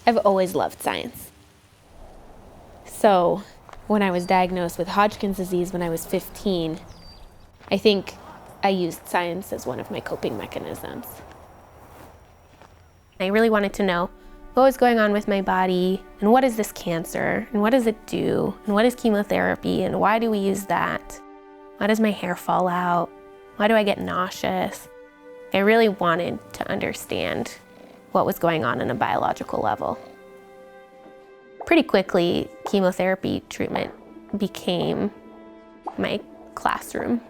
I've always loved science. So when I was diagnosed with Hodgkin's disease when I was 15, I think I used science as one of my coping mechanisms. I really wanted to know what was going on with my body, and what is this cancer, and what does it do, and what is chemotherapy, and why do we use that? Why does my hair fall out? Why do I get nauseous? I really wanted to understand what was going on a biological level. Pretty quickly, chemotherapy treatment became my classroom.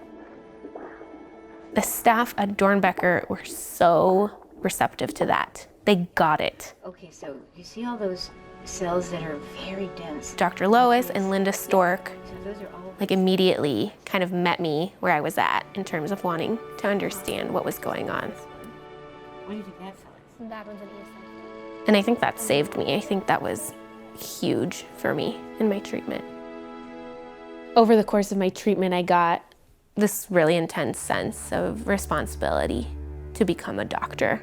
The staff at Dornbecker were so receptive to that. They got it. Okay, so you see all those cells that are very dense. Dr. Lois and Linda Stork So those are all immediately kind of met me where I was at in terms of wanting to understand what was going on. What do you think that cell is? That one's an eosinophil. And I think that saved me. I think that was huge for me in my treatment. Over the course of my treatment, I got this really intense sense of responsibility to become a doctor.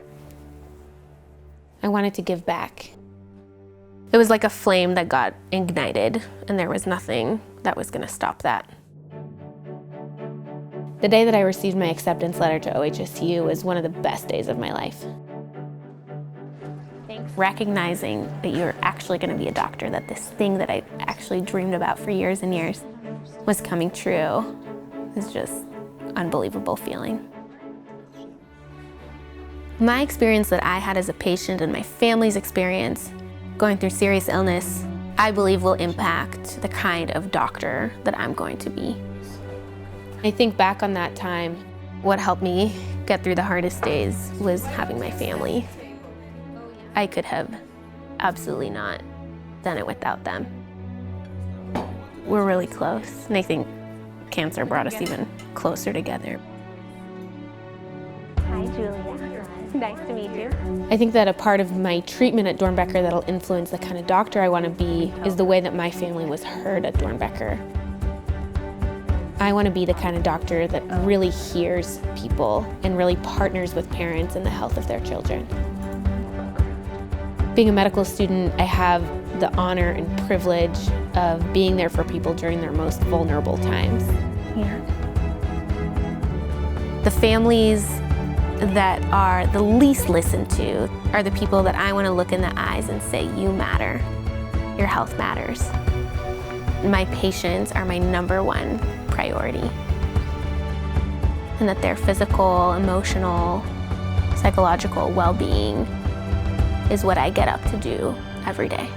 I wanted to give back. It was like a flame that got ignited, and there was nothing that was going to stop that. The day that I received my acceptance letter to OHSU was one of the best days of my life. Thanks. Recognizing that you're actually going to be a doctor, that this thing that I actually dreamed about for years and years was coming true, is just an unbelievable feeling. My experience that I had as a patient and my family's experience going through serious illness, I believe will impact the kind of doctor that I'm going to be. I think back on that time, what helped me get through the hardest days was having my family. I could have absolutely not done it without them. We're really close, and I think cancer brought us even closer together. Hi, Julia. Nice to meet you. I think that a part of my treatment at Dornbecker that'll influence the kind of doctor I want to be is the way that my family was heard at Dornbecker. I want to be the kind of doctor that really hears people and really partners with parents in the health of their children. Being a medical student, I have the honor and privilege of being there for people during their most vulnerable times. Yeah. The families that are the least listened to are the people that I want to look in the eyes and say, you matter, your health matters. My patients are my #1 priority. And that their physical, emotional, psychological well-being is what I get up to do every day.